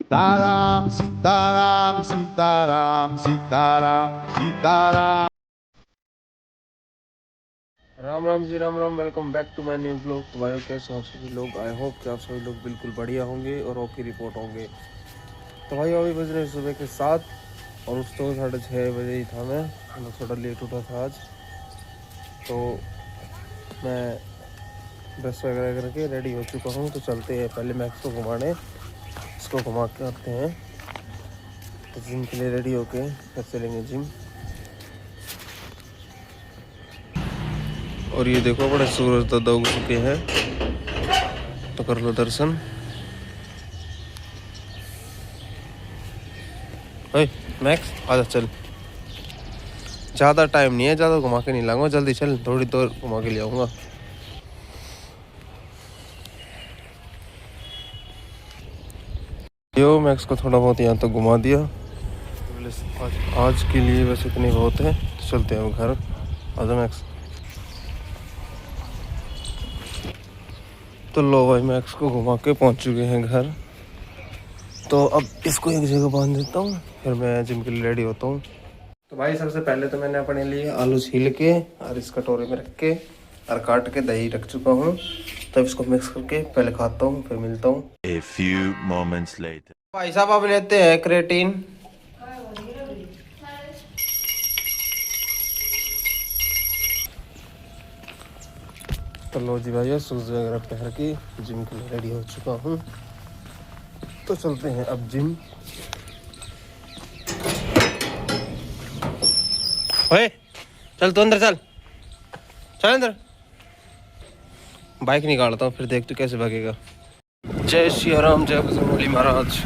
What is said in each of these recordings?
Sitaram Sitaram Sitaram Sitaram Sitaram. Ram Ram ji, Ram Ram. Welcome back to my new blog. तो भाई कैसे हो सभी लोग? आई होप कि आप सभी लोग बिल्कुल बढ़िया होंगे और ओके रिपोर्ट होंगे। तो भाई अभी बज रहे सुबह के 7 और उस तो 6:30 बजे ही था। मैं थोड़ा लेट उठा था आज। तो मैं ब्रश वगैरह करके रेडी हो चुका हूँ। तो चलते हैं पहले मैक्स को घुमाने। इसको घुमा के आते हैं तो जिम के लिए रेडी होके फिर चलेंगे जिम। और ये देखो बड़े सूरज दादा उग चुके हैं, तो कर लो दर्शन। मैक्स आजा चल, ज़्यादा टाइम नहीं है, ज़्यादा घुमा के नहीं लाऊंगा, जल्दी चल, थोड़ी देर घुमा के ले आऊँगा। यो मैक्स को थोड़ा बहुत यहाँ तक घुमा दिया। आज के लिए बस इतनी बहुत है, तो चलते हैं घर। आजा मैक्स। तो लो भाई मैक्स को घुमा के पहुँच चुके हैं घर। तो अब इसको एक जगह बांध देता हूँ, फिर मैं जिम के लिए रेडी होता हूँ। तो भाई सबसे पहले तो मैंने अपने लिए आलू छील के और इस कटोरे में रख के और काट के दही रख चुका हूँ। तब इसको मिक्स करके पहले खाता हूँ, फिर मिलता हूँ। A few moments later. भाई साहब अब लेते हैं क्रेटीन। तो लो जी भाई, शूज वगैरह पहन के जिम के लिए रेडी हो चुका हूँ। तो चलते हैं अब जिम। ओए चल तू अंदर, चल चल अंदर। बाइक निकालता हूँ, फिर देख तू कैसे भागेगा। जय श्री राम, जय बजरंगबली महाराज।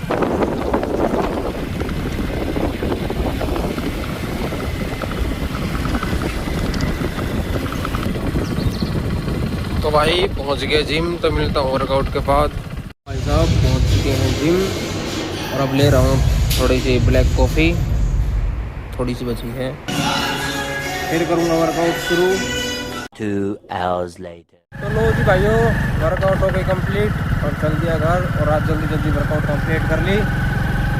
तो भाई पहुँच गए जिम, तो मिलता हूँ वर्कआउट के बाद। भाई साहब पहुँच चुके हैं जिम और अब ले रहा हूँ थोड़ी सी ब्लैक कॉफ़ी, थोड़ी सी बची है, फिर करूँगा वर्कआउट शुरू। 2 hours later. तो लो जी भाइयों, वर्कआउट हो गई कंप्लीट और चल दिया घर। और आज जल्दी जल्दी वर्कआउट कंप्लीट कर ली,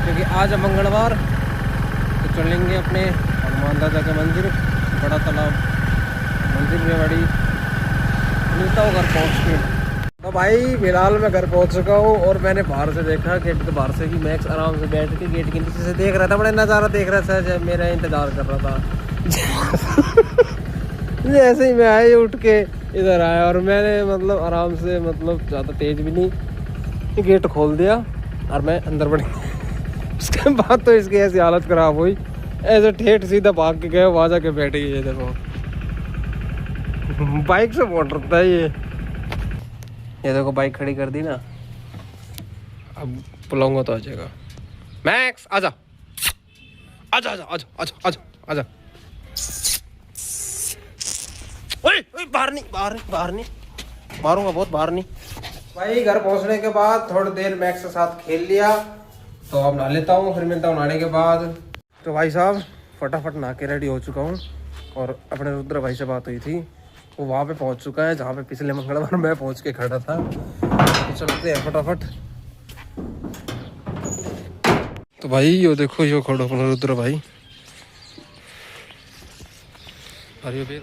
क्योंकि आज है मंगलवार। तो चलेंगे अपने हनुमान दादा के मंदिर, बड़ा तालाब मंदिर में बड़ी। मिलता हूँ घर पहुँच के। तो भाई फिलहाल मैं घर पहुँच चुका हूँ और मैंने बाहर से देखा, गेट के बाहर से कि मैक्स आराम से बैठ के गेट के नीचे से देख रहा था, बड़ा नज़ारा देख रहा था, जब मेरा इंतज़ार कर रहा था। ऐसे ही मैं आए उठ के इधर आया और मैंने मतलब आराम से, मतलब ज़्यादा तेज़ भी नहीं, गेट खोल दिया और मैं अंदर बढ़ गया। उसके बाद तो इसकी ऐसी हालत ख़राब हुई, ऐसे ठेठ सीधा भाग के गए, वहाँ जाके बैठ गई। ये देखो बाइक से मोड़ रखता है ये देखो बाइक खड़ी कर दी ना, अब बुलाऊंगा तो आ जाएगा। मैक्स आजा आजा आजा आजा आजा आजा आजा। ओए ओए बाहर नहीं, बाहर नहीं, मारूंगा बहुत, बाहर नहीं। भाई घर पहुंचने के बाद थोड़ी देर मैक्स के साथ खेल लिया, तो अब नहा लेता हूँ, फिर मिलता हूँ नहाने के बाद। तो भाई साहब फटाफट नहा के रेडी हो चुका हूँ और अपने रुद्र भाई से बात हुई थी, वो वहाँ पे पहुँच चुका है जहाँ पे पिछले मंगलवार मैं पहुँच के खड़ा था। तो चलते हैं फटाफट। तो भाई यो देखो, यो खड़ो अपना रुद्र भाई। अरे फिर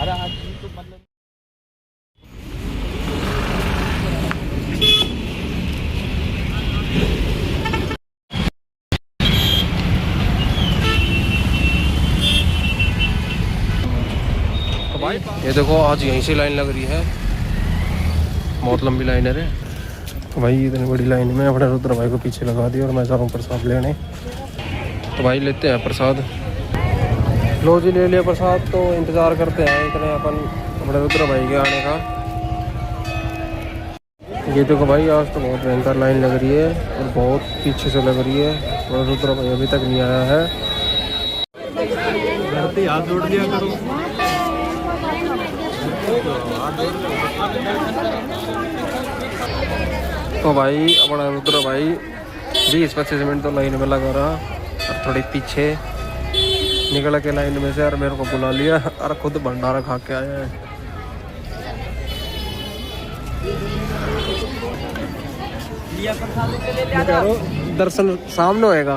अरे आज तो मतलब तो भाई ये देखो आज यहीं से लाइन लग रही है, बहुत लंबी लाइन है। तो भाई इतनी बड़ी लाइन में अपने रुद्र भाई को पीछे लगा दिया और मैं जा रहा हूँ प्रसाद लेने। तो भाई लेते हैं प्रसाद। लो जी ले लिया प्रसाद। तो इंतज़ार करते हैं इतने अपन अपने रुद्र भाई के आने का। ये देखो भाई आज तो बहुत भयंकर लाइन लग रही है और बहुत पीछे से लग रही है, और रुद्र भाई अभी तक नहीं आया है। हाथ जोड़ दिया करो। तो भाई अपना रुद्र भाई 20-25 मिनट तो लाइन में लगा रहा और थोड़ी पीछे निकल के लाइन में से और मेरे को बुला लिया और खुद भंडारा खा के आया है। दर्शन सामने होएगा,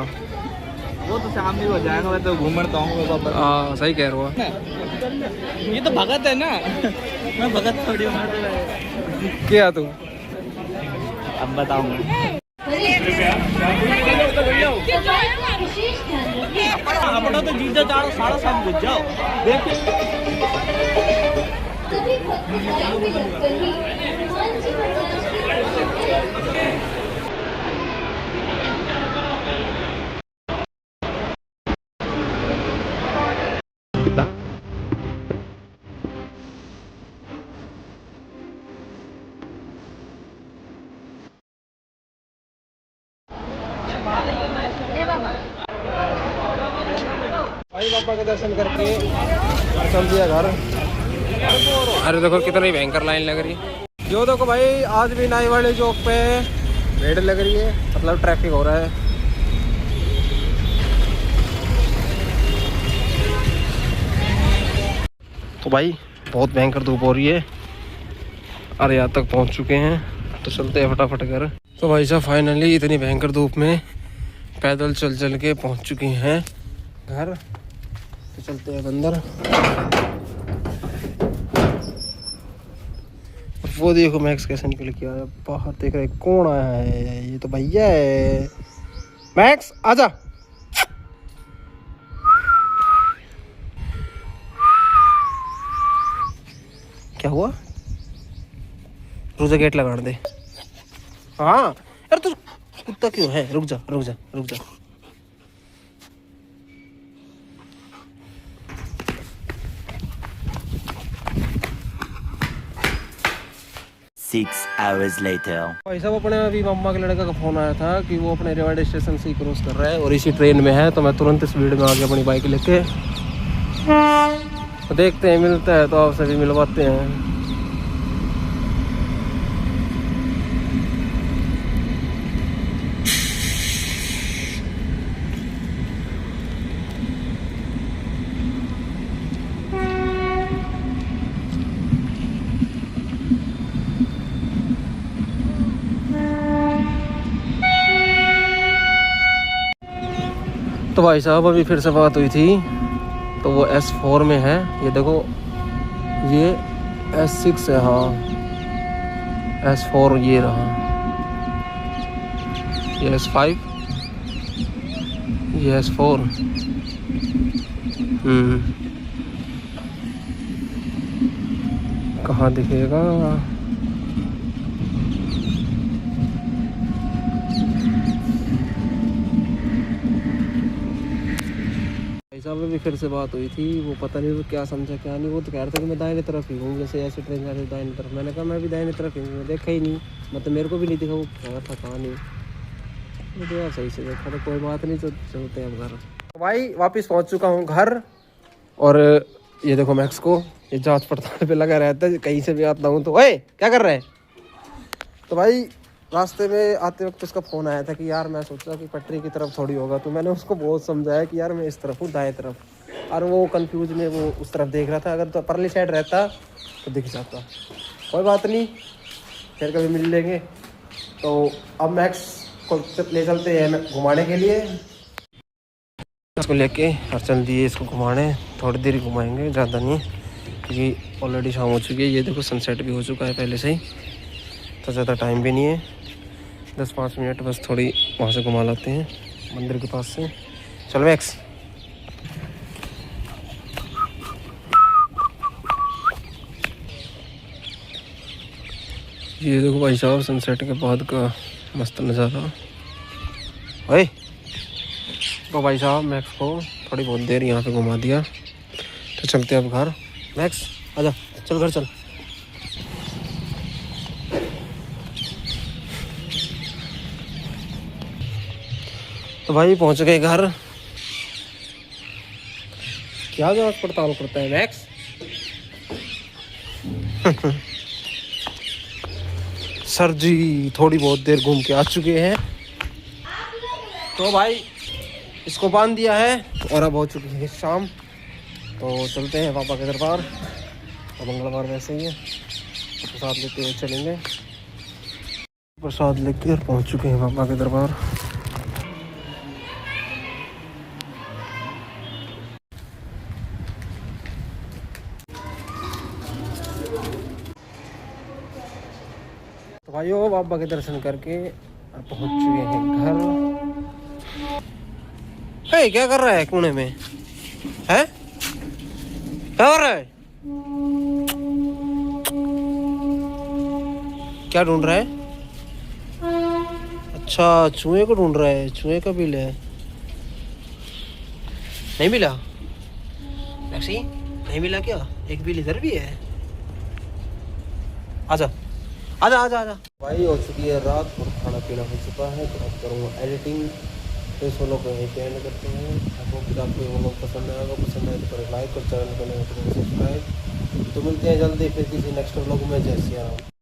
वो तो सामने हो जाएगा, मैं तो घूमता हूँ। हाँ सही कह रहा हूँ। ये तो भगत है ना, मैं भगत थोड़ी हूँ। क्या तू अब बताऊंगा। अपना तो जीजा चारो 7:30 बज जाओ। भाई बाबा के दर्शन करके चल दिया घर। अरे देखो कितनी भयंकर लाइन लग रही है। जो देखो भाई आज भी नाई वाले चौक पे भीड़ लग रही है, मतलब ट्रैफिक हो रहा है। तो भाई बहुत भयंकर धूप हो रही है और यहाँ तक पहुँच चुके हैं, तो चलते हैं फटाफट घर। तो भाई साहब फाइनली इतनी भयंकर धूप में पैदल चल चल के पहुँच चुके हैं घर। तो चलते हैं अंदर। वो देखो मैक्स कैसे निकल के आया बाहर, देख रहे कौन आया है, ये तो भैया है। मैक्स आजा। क्या हुआ? रुक जा, गेट लगा दे। हाँ यार तू कुत्ता क्यों है? रुक जा रुक जा रुक जा। 6 hours later. भाई साहब अपने अभी मम्मा के लड़का का फ़ोन आया था कि वो अपने रेवाड़ी स्टेशन से ही क्रॉस कर रहा है और इसी ट्रेन में है, तो मैं तुरंत इस भीड़ में आ गया अपनी बाइक लेके। तो देखते हैं, मिलता है तो आपसे भी मिलवाते हैं। तो भाई साहब अभी फिर से बात हुई थी, तो वो S4 में है। ये देखो ये S6 है, हाँ S4 ये रहा, ये S5, ये S4। कहाँ दिखेगा? साहब भी फिर से बात हुई थी, वो पता नहीं वो क्या समझा क्या नहीं। वो तो कह रहा था कि मैं दाहिने तरफ ही हूँ, जैसे ऐसी ट्रेन जाती दाहिने तरफ। मैंने कहा मैं भी दाहिने तरफ ही हूँ, देखा ही नहीं, मतलब मेरे को भी नहीं दिखा वो कहा था कहाँ नहीं। तो यार सही से देखा तो कोई बात नहीं, तो चलते हैं अब घर। तो भाई वापस पहुँच चुका हूँ घर, और ये देखो मैक्स को ये जाँच पड़ताल पे लगा रहता है, कहीं से भी आता हूँ तो ओए क्या कर रहे हैं। तो भाई रास्ते में आते वक्त उसका फ़ोन आया था कि यार मैं सोचा कि पटरी की तरफ थोड़ी होगा, तो मैंने उसको बहुत समझाया कि यार मैं इस तरफ हूँ, दाएं तरफ, और वो कंफ्यूज में वो उस तरफ देख रहा था। अगर तो परली साइड रहता तो दिख जाता। कोई बात नहीं, फिर कभी मिल लेंगे। तो अब मैक्स को ले चलते हैं घुमाने के लिए। इसको लेके और चल दिए इसको घुमाने, थोड़ी देर घुमाएंगे, ज़्यादा नहीं, क्योंकि ऑलरेडी शाम हो चुकी है। ये देखो सनसेट भी हो चुका है पहले से ही, तो ज़्यादा टाइम भी नहीं है, 10-5 मिनट बस थोड़ी वहाँ से घुमा लाते हैं मंदिर के पास से। चल मैक्स। ये देखो भाई साहब सनसेट के बाद का मस्त नज़ारा। ओए तो भाई साहब मैक्स को थोड़ी बहुत देर यहाँ पे घुमा दिया, तो चलते हैं अब घर। मैक्स आजा, चल घर चल। तो भाई पहुंच गए घर। क्या जांच पड़ताल करता है मैक्स? सर जी थोड़ी बहुत देर घूम के आ चुके हैं। तो भाई इसको बांध दिया है और अब हो चुकी है शाम। तो चलते हैं पापा के दरबार। और मंगलवार वैसे ही है, तो प्रसाद लेते हुए चलेंगे। प्रसाद लेकर पहुंच चुके हैं पापा के दरबार। तो भाइयों बाबा के दर्शन करके पहुंच चुके हैं घर। हे क्या कर रहा है कोने में? है क्या कर रहा है? क्या ढूंढ रहा है? अच्छा चूहे को ढूंढ रहा है। चूहे का बिल है। नहीं मिला टैक्सी? नहीं मिला क्या? एक बिल इधर भी है। आजा आजा आजा आजा। भाई हो चुकी है रात और खाना पीना हो चुका है। तो अब करूँगा एडिटिंग। तो इस व्लॉग को यहीं पे एंड करते हैं। आपको फिर आपको ये व्लॉग पसंद आएगा, पसंद आए तो लाइक और चैनल को सब्सक्राइब। तो मिलते हैं जल्दी फिर किसी नेक्स्ट व्लॉग में। जय सिया राम।